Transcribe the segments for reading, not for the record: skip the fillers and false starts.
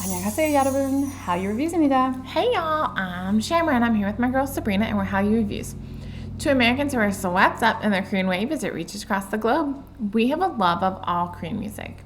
안녕하세요, 여러분. Hallyu Reviews입니다. Hey y'all, I'm Shamra and I'm here with my girl Sabrina and we're Hallyu Reviews. Two Americans who are swept up in the Korean wave as it reaches across the globe. We have a love of all Korean music.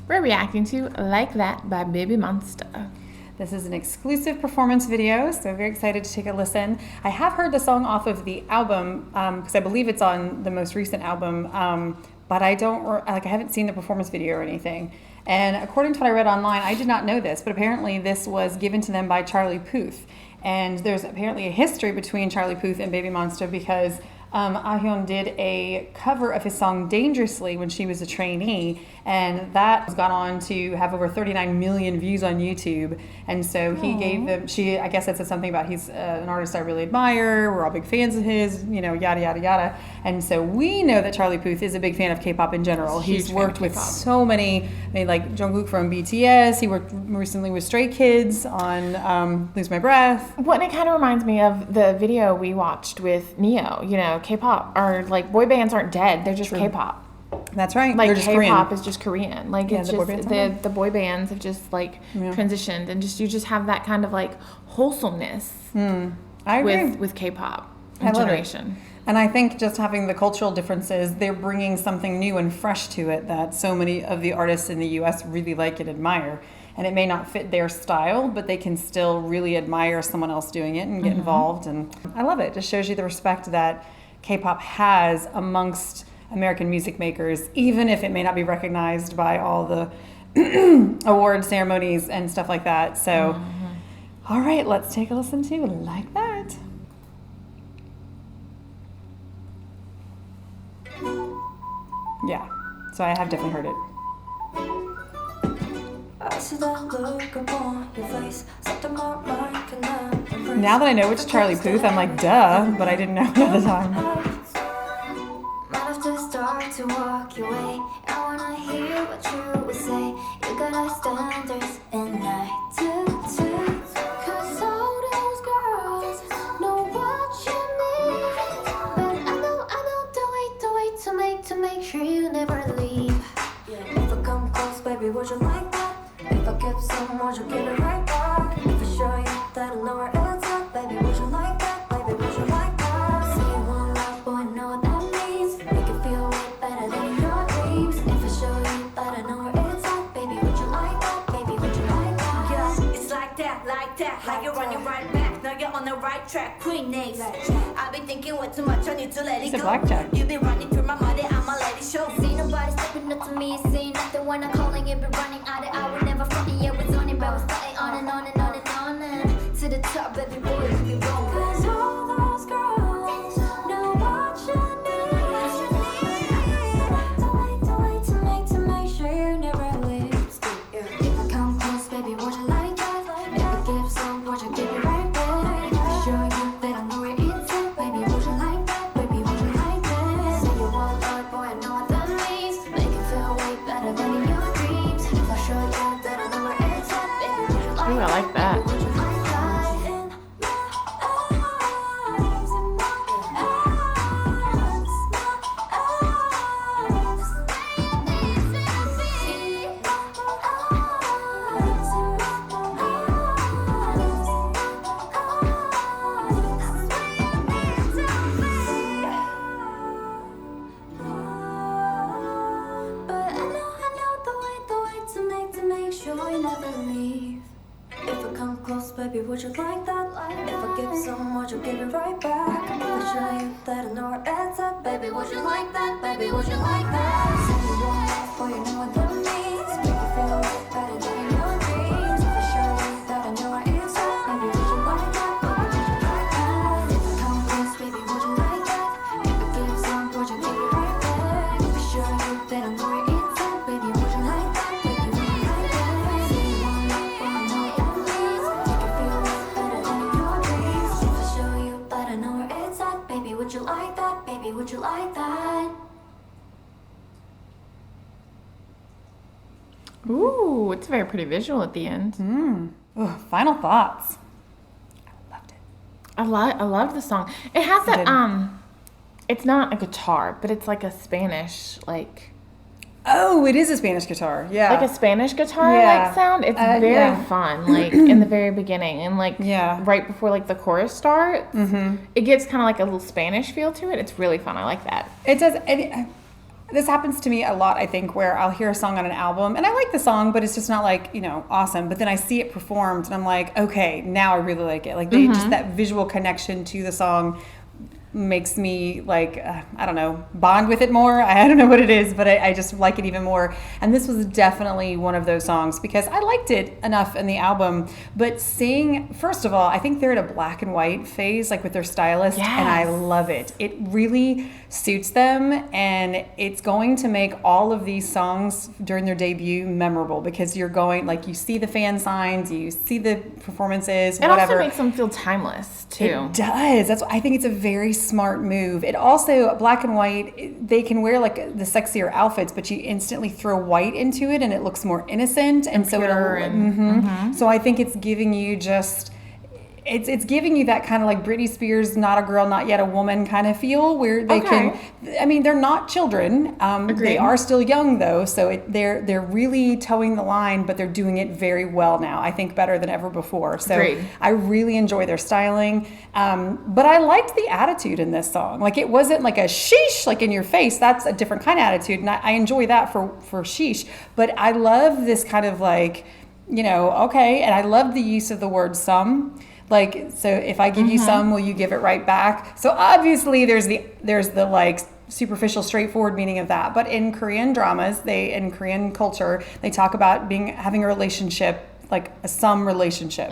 We're reacting to Like That by BABYMONSTER. This is an exclusive performance video, so very excited to take a listen. I have heard the song off of the album because I believe it's on the most recent album, but I haven't seen the performance video or anything. And according to what I read online, I did not know this, but apparently this was given to them by Charlie Puth. And there's apparently a history between Charlie Puth and BABYMONSTER because Ah-hyun did a cover of his song Dangerously when she was a trainee, and that has gone on to have over 39 million views on YouTube. And so he gave them, I guess that said something about he's an artist I really admire, we're all big fans of his, yada, yada, yada. And so we know that Charlie Puth is a big fan of K-pop in general. He's worked with so many, like Jungkook from BTS, he worked recently with Stray Kids on Lose My Breath. Well, and it kind of reminds me of the video we watched with Neo, K-pop, or like boy bands aren't dead, they're just K-pop. That's right. Like K-pop Korean. Is just Korean. Like it's the boy bands have just transitioned, and you just have that kind of like wholesomeness I agree. with K-pop I love generation. It. And I think just having the cultural differences, they're bringing something new and fresh to it that so many of the artists in the U.S. really like and admire. And it may not fit their style, but they can still really admire someone else doing it and get involved. And I love it. It just shows you the respect that K-pop has amongst American music makers, even if it may not be recognized by all the award ceremonies and stuff like that. So, all right, let's take a listen to Like That. Yeah, so I have definitely heard it. Now that I know it's Charlie Puth, I'm like, duh, but I didn't know at the time. To walk your way, I wanna hear what you would say. You got our standards, and I do too. Cause all those girls know what you need. But I know the way to make sure you never leave. If I come close, baby, would you like that? If I give some, would you give it right back? If I show you that I know where it's at, baby, would you like that? Baby, would you like that? Say you want love, boy, I know what that means. Make it feel way better than your dreams. If I show you that I know where it's at, baby, would you like that? Baby, would you like that? Yeah, it's like that, like you're running right back. Now you're on the right track, Queen Names. I've been thinking way too much, I need to let it go. Blackjack. You've been running through my mind, I'ma let it show. See nobody stepping up to me, saying nothing when I'm calling it, but running out of I would never front it, yeah, was on it, but I was starting on and on and on and on and to the top, baby boy, you be wrong. Cause all those girls know what you need. To make sure you never leave. If I come close, baby, would you like that? If I give some, would you give it right back? If I show you that I know where it's at, baby, would you like that? Baby, would you like that? Say you want love, boy, I know what that means. Make it feel way better than in your dreams. If I show you that I know where it's at, baby, would you like that? Ooh, I like that. Would you like that? But I know the way to make sure you never leave. If I come close, baby, would you like that? If I give some, would you give it right back? If I show you that I know where it's at, baby, would you like that? Baby, would you like that? Say you want love, boy, you know what that means. Make it feel way better than in your dreams. If I show you that I know where it's at, baby, would you like that? Baby, would you like that? If I come close, baby, would you like that? If I give some, would you give it right back? If I show you that I know where it's at, baby, would you like that? Baby, would you like that? Say you want love, boy, I know what that means. Make it feel way better than in your dreams. If I show you that I know where it's at, baby, would you like that? Baby, would you like that? Ooh, it's a very pretty visual at the end. Ooh, final thoughts. I loved it. I love the song. It has that it's not a guitar, but it's like a Spanish like Oh, it is a Spanish guitar. Yeah. Like a Spanish guitar Yeah. like sound. It's very yeah. fun, like in the very beginning and like Yeah. right before like the chorus starts. It gets kind of like a little Spanish feel to it. It's really fun. I like that. It does. This happens to me a lot, I think, where I'll hear a song on an album and I like the song, but it's just not like, awesome. But then I see it performed and I'm like, okay, now I really like it. Like just that visual connection to the song makes me like, I don't know, bond with it more. I don't know what it is, but I just like it even more. And this was definitely one of those songs because I liked it enough in the album. But first of all, I think they're at a black and white phase, like with their stylist, and I love it. It really suits them, and it's going to make all of these songs during their debut memorable because you're going, like, you see the fan signs, you see the performances, whatever. It also makes them feel timeless too. It does. I think it's a very smart move. It also, black and white, they can wear like the sexier outfits, but you instantly throw white into it and it looks more innocent. And so so I think it's giving you just, it's giving you that kind of like Britney Spears, not a girl, not yet a woman kind of feel where they they're not children. They are still young though. So they're really towing the line, but they're doing it very well now. I think better than ever before. So I really enjoy their styling. But I liked the attitude in this song. Like it wasn't like a sheesh, like in your face. That's a different kind of attitude. And I enjoy that for sheesh. But I love this kind of like, okay. And I love the use of the word some. Like, so if I give you some, will you give it right back? So obviously there's the like superficial, straightforward meaning of that. But in Korean dramas, in Korean culture, they talk about having a relationship, like a some relationship.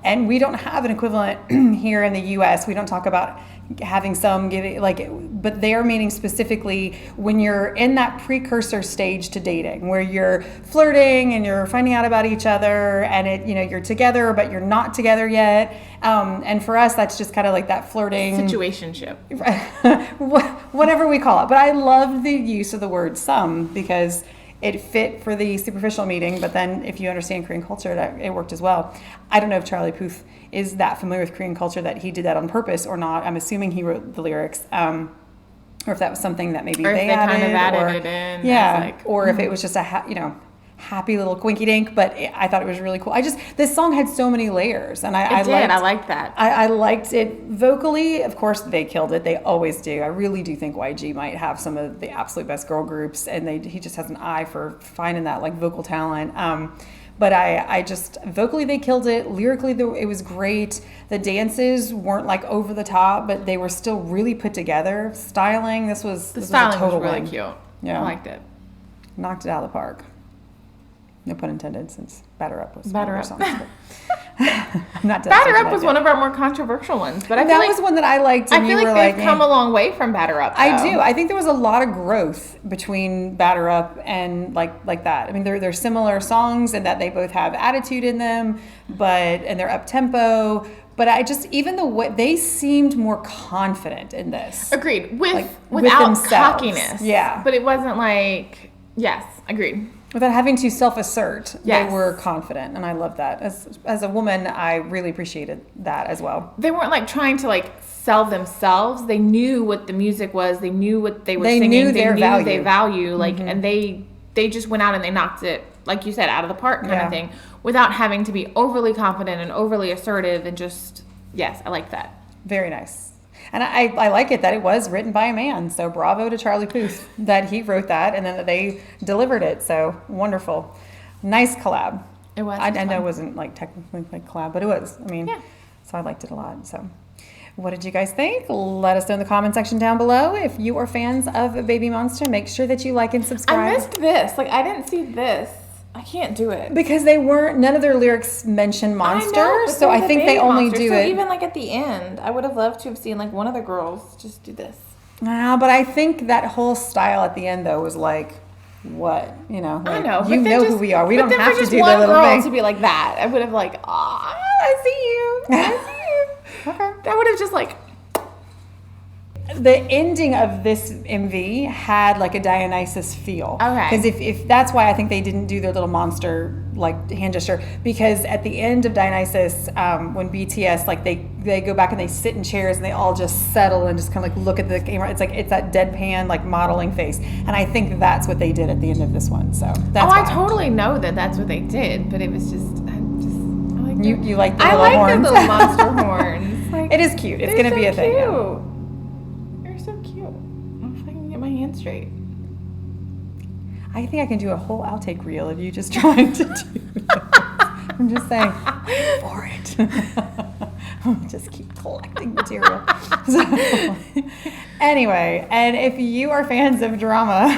And we don't have an equivalent here in the US. We don't talk about having some, giving, like, but they're meaning specifically when you're in that precursor stage to dating, where you're flirting and you're finding out about each other, and you're together but you're not together yet. And for us, that's just kind of like that flirting situationship, whatever we call it. But I love the use of the word some because it fit for the superficial meaning, but then if you understand Korean culture, it worked as well. I don't know if Charlie Puth is that familiar with Korean culture that he did that on purpose or not. I'm assuming he wrote the lyrics, or if that was something that maybe they added, kind of added it in. Yeah, or if it was just a happy little quinky dink. But I thought it was really cool. This song had so many layers, and I liked that. I liked it vocally. Of course, they killed it. They always do. I really do think YG might have some of the absolute best girl groups, and he just has an eye for finding that like vocal talent. But I just, vocally they killed it. Lyrically, it was great. The dances weren't like over the top, but they were still really put together. Styling, this was a total was really win. cute. Yeah, I liked it. Knocked it out of the park. No pun intended, since Batter Up was Batter Up. Songs, I'm not Batter Up was one of our more controversial ones, but I feel that was one that I liked. And I feel like they've come a long way from Batter Up. Though. I do. I think there was a lot of growth between Batter Up and like that. I mean, they're similar songs in that they both have attitude in them, and they're up tempo. But even the way they seemed more confident in this. Agreed. Without themselves. cockiness. Yeah. But it wasn't like, yes, agreed. Without having to self-assert, yes. They were confident, and I love that. As a woman, I really appreciated that as well. They weren't like trying to like sell themselves. They knew what the music was. They knew what they were singing. They knew their value. Like, and they just went out and they knocked it, like you said, out of the park kind of thing, without having to be overly confident and overly assertive, and just, yes, I like that. Very nice. And I like it that it was written by a man. So bravo to Charlie Puth that he wrote that and then that they delivered it. So wonderful. Nice collab. It was. I know it wasn't like technically like collab, but it was. I mean, so I liked it a lot. So what did you guys think? Let us know in the comment section down below. If you are fans of Baby Monster, make sure that you like and subscribe. I missed this. Like, I didn't see this. I can't do it. Because none of their lyrics mention monster, I know, so I think they only monster. do it. Even like at the end, I would have loved to have seen like one of the girls just do this. But I think that whole style at the end though was like, what? Like, I know. You know who we are. We don't have to do the one little girl thing. to be like that. I would have like, I see you. I see you. Okay. That would have just like. the ending of this MV had like a Dionysus feel. Okay. Because if that's why I think they didn't do their little monster like hand gesture, because at the end of Dionysus, when BTS like they go back and they sit in chairs and they all just settle and just kind of like look at the camera. It's like it's that deadpan like modeling face, and I think that's what they did at the end of this one. So that's I why. totally know that's what they did, but it was just I like You like the I little like horns. the little monster horns. Like, It is cute. It's gonna be a thing. Yeah. They're so cute. I don't know if I can get my hand straight. I think I can do a whole outtake reel of you just trying to do that. I'm just saying, wait for it. I'll just keep collecting material. So, anyway, and if you are fans of drama,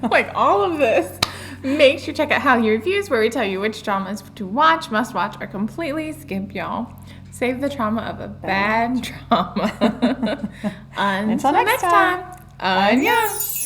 Like all of this, make sure to check out Hallyu Reviews, where we tell you which dramas to watch, must watch, or completely skip, y'all. Save the trauma of a bad drama. Until next time. Annyeong.